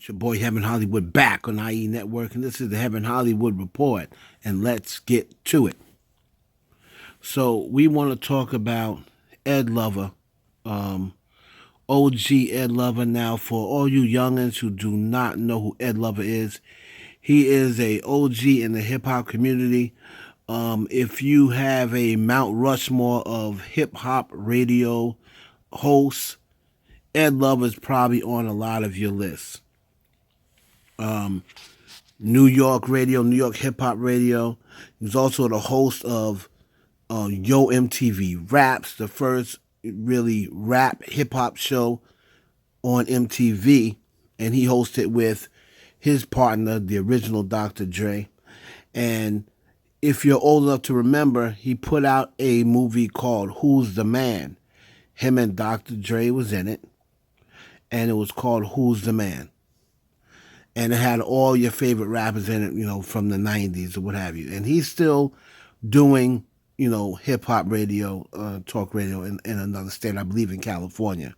It's your boy Heaven Hollywood back on IE Network, and this is the Heaven Hollywood Report, and let's get to it. So we want to talk about Ed Lover, OG Ed Lover. Now, for all you youngins who do not know who Ed Lover is, he is a OG in the hip hop community. If you have a Mount Rushmore of hip hop radio hosts, Ed Lover is probably on a lot of your lists. New York radio, New York hip hop radio. He was also the host of Yo MTV Raps, the first really rap hip hop show on MTV, and he hosted with his partner, the original Dr. Dre. And if you're old enough to remember, he put out a movie called Who's the Man? Him and Dr. Dre was in it, and it was called Who's the Man? And it had all your favorite rappers in it, from the 90s or what have you. And he's still doing, hip-hop radio, talk radio in another state, I believe in California.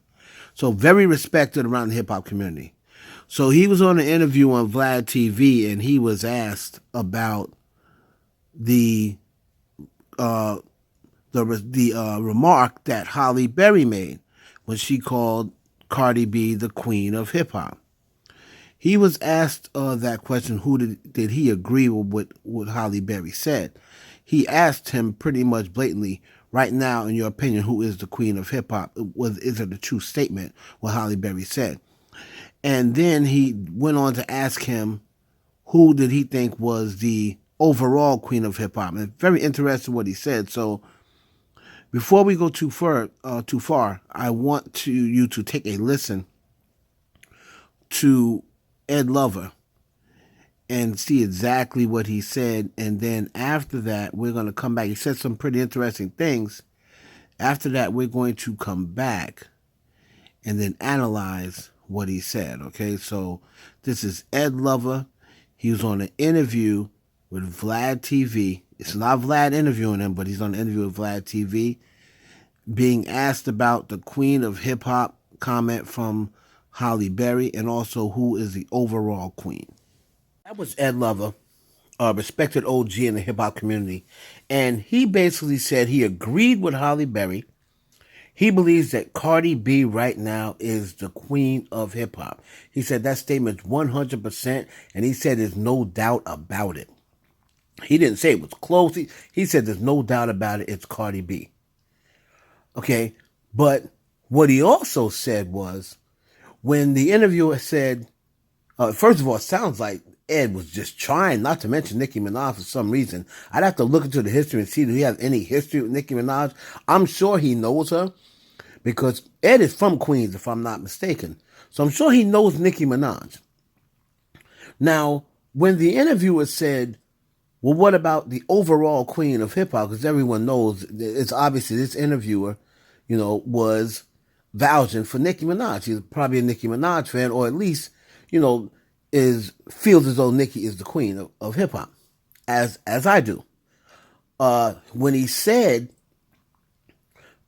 So very respected around the hip-hop community. So he was on an interview on Vlad TV, and he was asked about the remark that Halle Berry made when she called Cardi B the queen of hip-hop. He was asked that question, did he agree with what Halle Berry said? He asked him pretty much blatantly, right now, in your opinion, who is the queen of hip-hop? Is it a true statement, what Halle Berry said? And then he went on to ask him, who did he think was the overall queen of hip-hop? And very interesting what he said. So before we go too far, I want you to take a listen to Ed Lover and see exactly what he said. And then after that, we're going to come back. He said some pretty interesting things. After that, we're going to come back and then analyze what he said. Okay, so this is Ed Lover. He was on an interview with Vlad TV. It's not Vlad interviewing him, but he's on an interview with Vlad TV, being asked about the queen of hip-hop comment from Halle Berry, and also who is the overall queen. That was Ed Lover, a respected OG in the hip-hop community, and he basically said he agreed with Halle Berry. He believes that Cardi B right now is the queen of hip-hop. He said that statement's 100%, and he said there's no doubt about it. He didn't say it was close. He said there's no doubt about it, it's Cardi B. Okay, but what he also said was, when the interviewer said, first of all, it sounds like Ed was just trying not to mention Nicki Minaj for some reason. I'd have to look into the history and see, do he have any history with Nicki Minaj? I'm sure he knows her, because Ed is from Queens, if I'm not mistaken. So I'm sure he knows Nicki Minaj. Now, when the interviewer said, well, what about the overall queen of hip-hop? Because everyone knows, it's obviously this interviewer, was vouching for Nicki Minaj. He's probably a Nicki Minaj fan, or at least, feels as though Nicki is the queen of hip hop, as I do. When he said,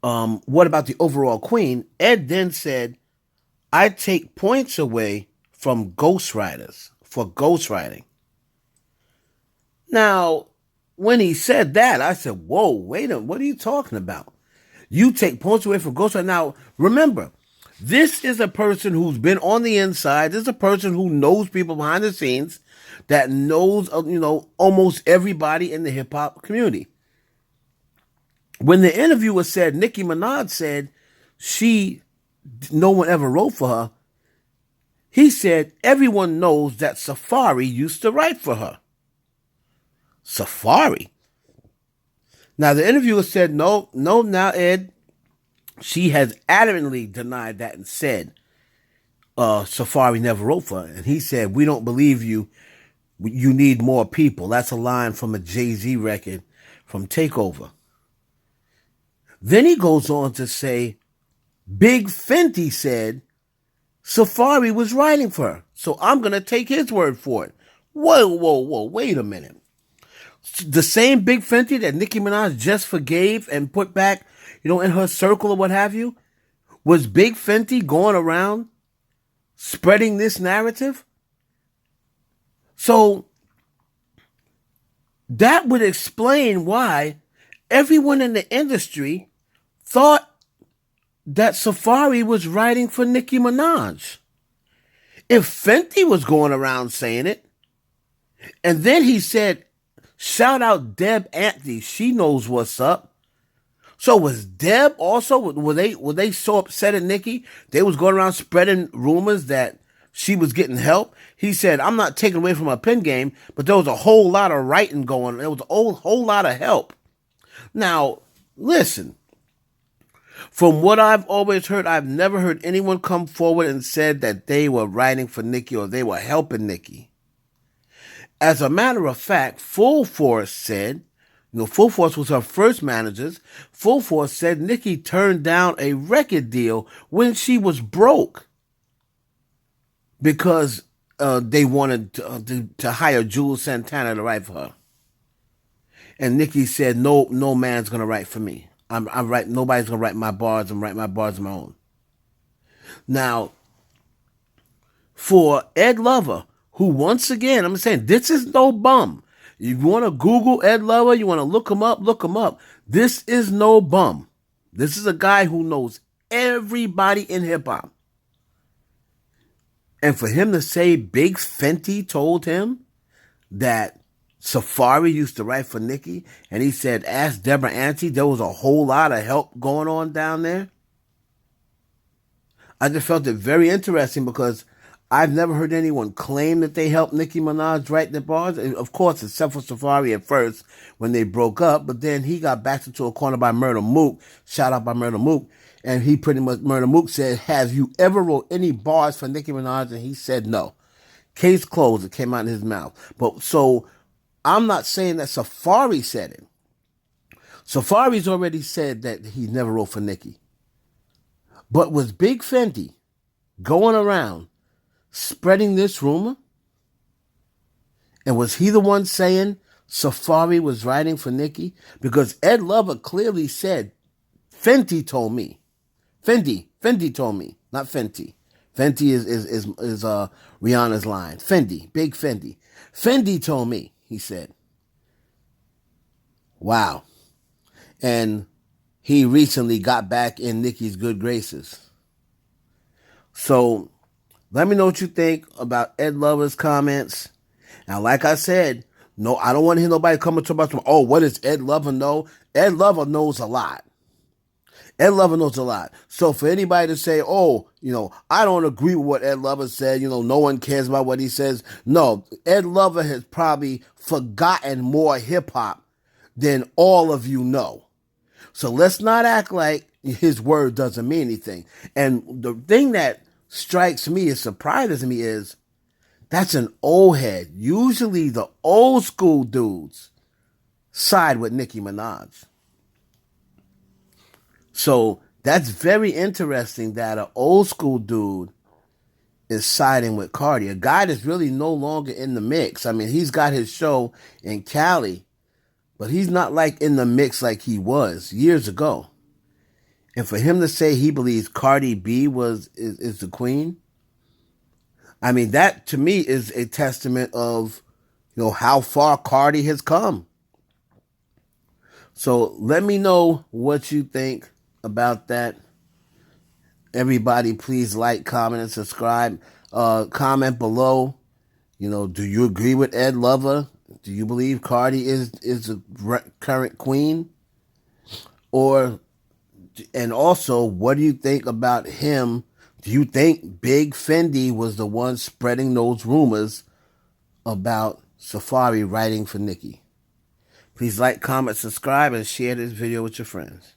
what about the overall queen? Ed then said, I take points away from ghostwriters for ghostwriting. Now, when he said that, I said, whoa, wait a minute, what are you talking about? You take points away from ghostwriting. Now, remember, this is a person who's been on the inside. This is a person who knows people behind the scenes, that knows, almost everybody in the hip-hop community. When the interviewer said, Nicki Minaj said no one ever wrote for her, he said, everyone knows that Safari used to write for her. Safari? Now, the interviewer said, no, now, Ed, she has adamantly denied that and said Safari never wrote for her. And he said, we don't believe you. You need more people. That's a line from a Jay-Z record from Takeover. Then he goes on to say, Big Fenty said Safari was writing for her. So I'm going to take his word for it. Whoa, wait a minute. The same Big Fenty that Nicki Minaj just forgave and put back, in her circle or what have you, was Big Fenty going around spreading this narrative? So that would explain why everyone in the industry thought that Safari was writing for Nicki Minaj. If Fenty was going around saying it, and then he said, shout out Deb Anthony, she knows what's up. So was Deb also, were they so upset at Nicki? They was going around spreading rumors that she was getting help. He said, I'm not taking away from her pen game, but there was a whole lot of writing going on. There was a whole lot of help. Now, listen, from what I've always heard, I've never heard anyone come forward and said that they were writing for Nicki or they were helping Nicki. As a matter of fact, Full Force said, Full Force was her first managers. Full Force said Nicki turned down a record deal when she was broke because they wanted to hire Jules Santana to write for her. And Nicki said, no man's going to write for me. I'm right. Nobody's going to write my bars and write my bars on my own. Now, for Ed Lover, who once again, I'm saying, this is no bum. You want to Google Ed Lover, you want to look him up. This is no bum. This is a guy who knows everybody in hip-hop. And for him to say Big Fenty told him that Safari used to write for Nicki, and he said, ask Deborah Anthony, there was a whole lot of help going on down there. I just felt it very interesting because I've never heard anyone claim that they helped Nicki Minaj write the bars. Of course, except for Safari at first when they broke up, but then he got backed into a corner by Murder Mook. Shout out by Murder Mook. And he pretty much, Murder Mook said, have you ever wrote any bars for Nicki Minaj? And he said no. Case closed. It came out in his mouth. But so I'm not saying that Safari said it. Safari's already said that he never wrote for Nicki. But was Big Fenty going around spreading this rumor? And was he the one saying Safari was writing for Nicki? Because Ed Lover clearly said, Fenty told me. Fenty told me, not Fenty. Fenty is Rihanna's line. Fendi, Big Fendi. Fendi told me, he said. Wow. And he recently got back in Nicki's good graces. So let me know what you think about Ed Lover's comments. Now, like I said, no, I don't want to hear nobody come and talk about, oh, what does Ed Lover know? Ed Lover knows a lot. Ed Lover knows a lot. So for anybody to say, oh, I don't agree with what Ed Lover said, no one cares about what he says. No, Ed Lover has probably forgotten more hip hop than all of you know. So let's not act like his word doesn't mean anything. And the thing that strikes me, it surprises me, is that's an old head. Usually the old school dudes side with Nicki Minaj. So that's very interesting that an old school dude is siding with Cardi, a guy that's really no longer in the mix. I mean, he's got his show in Cali, but he's not like in the mix like he was years ago. And for him to say he believes Cardi B is the queen, I mean, that to me is a testament of, how far Cardi has come. So let me know what you think about that. Everybody, please like, comment, and subscribe. Comment below. Do you agree with Ed Lover? Do you believe Cardi is the current queen? And also, what do you think about him? Do you think Big Fendi was the one spreading those rumors about Safari writing for Nicki? Please like, comment, subscribe, and share this video with your friends.